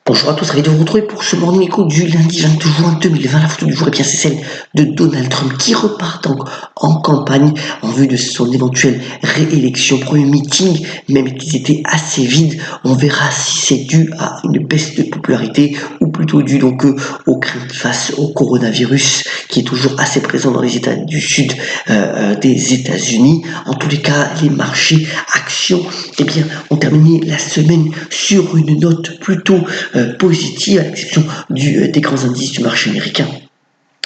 Bonjour à tous, ravi de vous retrouver pour ce Morning Echo du lundi 22 juin 2020. La photo du jour, et bien c'est celle de Donald Trump qui repart donc en campagne en vue de son éventuelle réélection. Premier meeting, même qu'ils étaient assez vides. On verra si c'est dû à une baisse de popularité ou plutôt dû donc aux craintes face au coronavirus qui est toujours assez présent dans les États du sud des États-Unis. En tous les cas, les marchés actions ont terminé la semaine sur une note plutôt positive, à l'exception des grands indices du marché américain,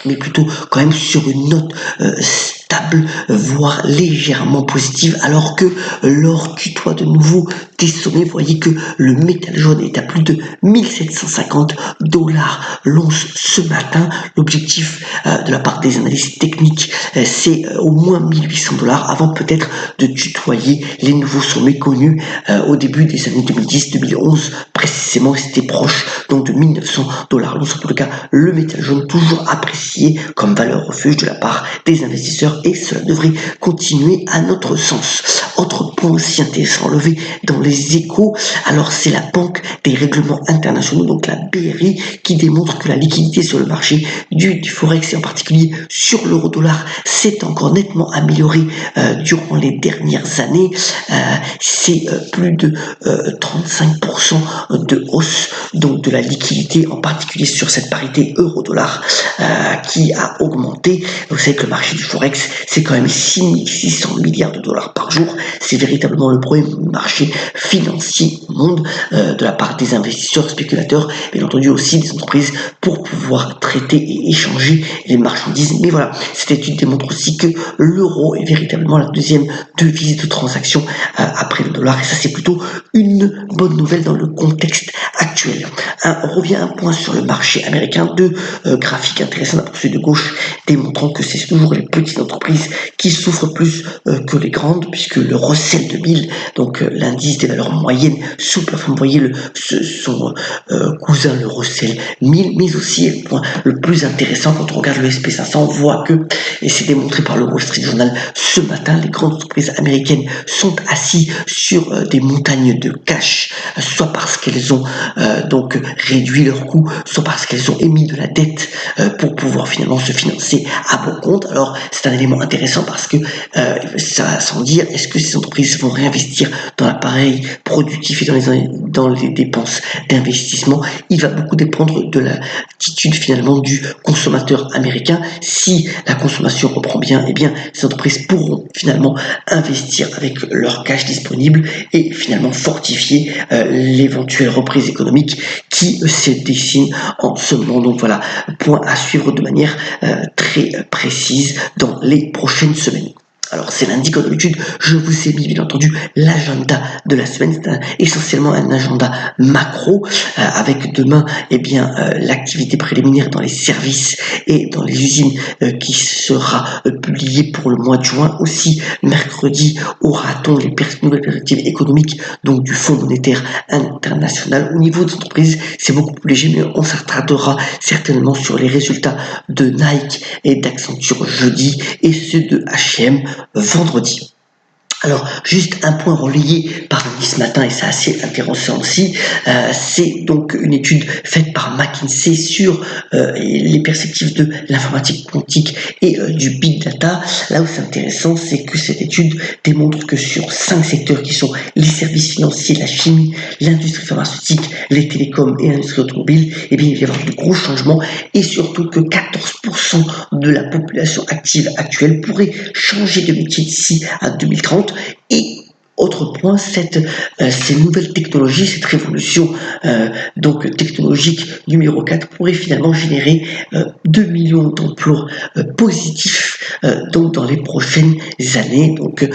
mais plutôt quand même sur une note stable, voire légèrement positive, alors que l'or tutoie de nouveau des sommets. Vous voyez que le métal jaune est à plus de 1750 dollars l'once ce matin. L'objectif de la part des analystes techniques, c'est au moins 1800 dollars avant peut-être de tutoyer les nouveaux sommets connus au début des années 2010-2011. Précisément, c'était proche donc de 1900 dollars l'once. En tout cas, le métal jaune toujours apprécié comme valeur refuge de la part des investisseurs et cela devrait continuer à notre sens. Autre point aussi intéressant relevé dans les échos, alors c'est la Banque des règlements internationaux, donc la BRI, qui démontre que la liquidité sur le marché du Forex et en particulier sur l'euro-dollar s'est encore nettement améliorée durant les dernières années. C'est plus de 35% de hausse donc de la liquidité, en particulier sur cette parité euro-dollar qui a augmenté. Vous savez que le marché du Forex, c'est quand même 6600 milliards de dollars par jour. C'est véritablement le premier marché financier au monde de la part des investisseurs, spéculateurs, bien entendu aussi des entreprises pour pouvoir traiter et échanger les marchandises. Mais voilà, cette étude démontre aussi que l'euro est véritablement la deuxième devise de transaction après le dollar. Et ça, c'est plutôt une bonne nouvelle dans le contexte actuel. On revient un point sur le marché américain. Deux graphiques intéressants à poursuite de gauche démontrant que c'est toujours les petites entreprises qui souffrent plus que les grandes, puisque le Russell 2000, donc l'indice des valeurs moyennes, sous-performe. Vous voyez son cousin, le Russell 1000, mais aussi le point le plus intéressant quand on regarde le SP500, on voit que, et c'est démontré par le Wall Street Journal ce matin, les grandes entreprises américaines sont assises sur des montagnes de cash, soit parce qu'elles ont donc réduit leurs coûts, soit parce qu'elles ont émis de la dette pour pouvoir finalement se financer à bon compte. Alors c'est un élément intéressant parce que ça va sans dire, est-ce que ces entreprises vont réinvestir dans l'appareil productif et dans les dépenses d'investissement? Il va beaucoup dépendre de l'attitude finalement du consommateur américain. Si la consommation reprend bien, eh bien ces entreprises pourront finalement investir avec leur cash disponible et finalement fortifier l'éventuelle reprise économique qui se dessine en ce moment. Donc voilà, point à suivre de manière très précise dans les prochaines semaines. Alors c'est lundi comme d'habitude, je vous ai mis bien entendu l'agenda de la semaine, c'est essentiellement un agenda macro avec demain l'activité préliminaire dans les services et dans les usines qui sera publiée pour le mois de juin. Aussi mercredi aura-t-on les nouvelles perspectives économiques donc du Fonds monétaire international. Au niveau des entreprises, c'est beaucoup plus léger, mais on s'attardera certainement sur les résultats de Nike et d'Accenture jeudi et ceux de H&M vendredi. Alors, juste un point relayé par Denis ce matin, et c'est assez intéressant aussi, c'est donc une étude faite par McKinsey sur les perspectives de l'informatique quantique et du big data. Là où c'est intéressant, c'est que cette étude démontre que sur 5 secteurs qui sont les services financiers, la chimie, l'industrie pharmaceutique, les télécoms et l'industrie automobile, il va y avoir de gros changements et surtout que 14% de la population active actuelle pourrait changer de métier d'ici à 2030. Et autre point, ces nouvelles technologies, cette révolution donc technologique numéro 4 pourrait finalement générer 2 millions d'emplois positifs donc dans les prochaines années. Donc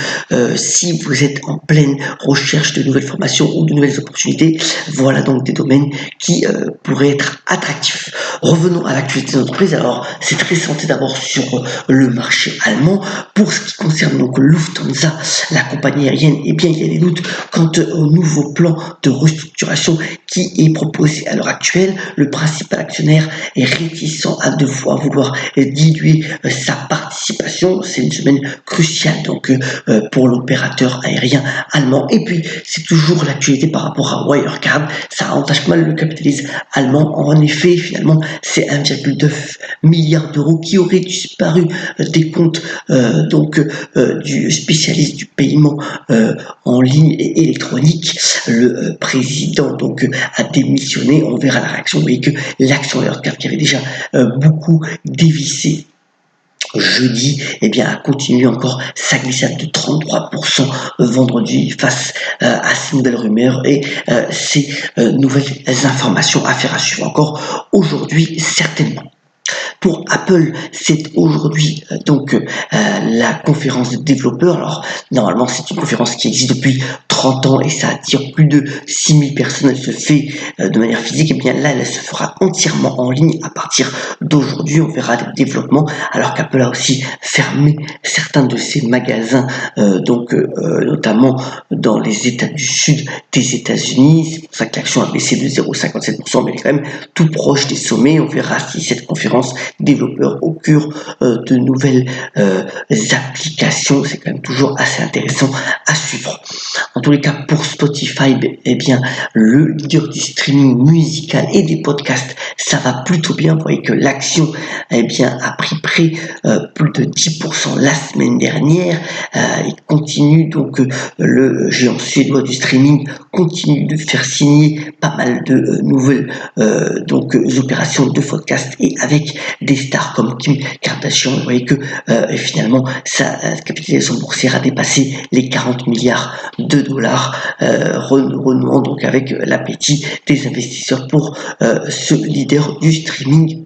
si vous êtes en pleine recherche de nouvelles formations ou de nouvelles opportunités, voilà donc des domaines qui pourraient être attractifs. Revenons à l'actualité de l'entreprise. Alors, c'est très centré d'abord sur le marché allemand. Pour ce qui concerne donc Lufthansa, la compagnie aérienne, eh bien, il y a des doutes quant au nouveau plan de restructuration qui est proposé à l'heure actuelle. Le principal actionnaire est réticent à vouloir diluer sa participation. C'est une semaine cruciale donc pour l'opérateur aérien allemand. Et puis, c'est toujours l'actualité par rapport à Wirecard. Ça entache pas mal le capitalisme allemand. En effet, finalement, c'est 1,9 milliard d'euros qui auraient disparu des comptes du spécialiste du paiement en ligne et électronique. Le président a démissionné. On verra la réaction. Vous voyez que l'action Wirecard qui avait déjà beaucoup dévissé jeudi, eh bien, a continué encore sa glissade de 33% vendredi face à ces nouvelles rumeurs et ces nouvelles informations à faire à suivre encore aujourd'hui certainement. Pour Apple, c'est aujourd'hui la conférence de développeurs. Alors, normalement, c'est une conférence qui existe depuis 30 ans et ça attire plus de 6000 personnes. Elle se fait de manière physique. Et bien là, elle se fera entièrement en ligne à partir d'aujourd'hui. On verra des développements alors qu'Apple a aussi fermé certains de ses magasins, notamment dans les États du sud des États-Unis. C'est pour ça que l'action a baissé de 0,57%, mais elle est quand même tout proche des sommets. On verra si cette conférence développeurs augure de nouvelles applications. C'est quand même toujours assez intéressant à suivre. En tous les cas, pour Spotify, eh bien, le leader du streaming musical et des podcasts, ça va plutôt bien. Vous voyez que l'action, eh bien, a pris près plus de 10% la semaine dernière. Il continue le géant suédois du streaming continue de faire signer pas mal de nouvelles opérations de podcast et avec des stars comme Kim Kardashian. Vous voyez que finalement sa capitalisation boursière a dépassé les 40 milliards de dollars, renouant donc avec l'appétit des investisseurs pour ce leader du streaming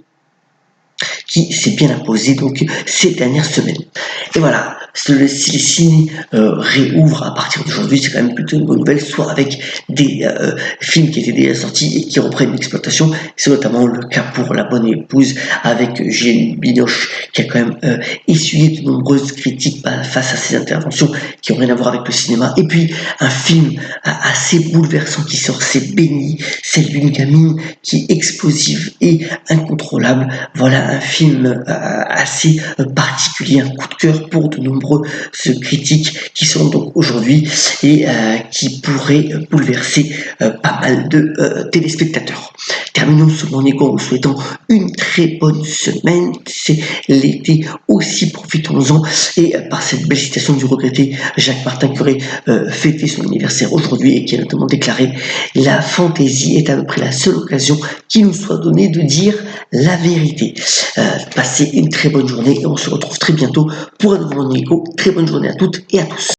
qui s'est bien imposé ces dernières semaines. Et voilà, si les ciné réouvrent à partir d'aujourd'hui, c'est quand même plutôt une bonne nouvelle, soit avec des films qui étaient déjà sortis et qui reprennent l'exploitation. C'est notamment le cas pour La Bonne Épouse avec Juliette Binoche qui a quand même essuyé de nombreuses critiques face à ses interventions qui n'ont rien à voir avec le cinéma. Et puis un film assez bouleversant qui sort, c'est Béni, celle d'une gamine qui est explosive et incontrôlable. Voilà un film assez particulier, un coup de cœur pour de nombreuses critiques qui sont donc aujourd'hui et qui pourraient bouleverser pas mal de téléspectateurs. Terminons ce Mon Écho en vous souhaitant une très bonne semaine. C'est l'été aussi, profitons-en. Et par cette belle citation du regretté Jacques Martin qui aurait fêté son anniversaire aujourd'hui et qui a notamment déclaré: la fantaisie est à peu près la seule occasion qui nous soit donnée de dire la vérité. Passez une très bonne journée et on se retrouve très bientôt pour un nouveau Mon Écho. Très bonne journée à toutes et à tous.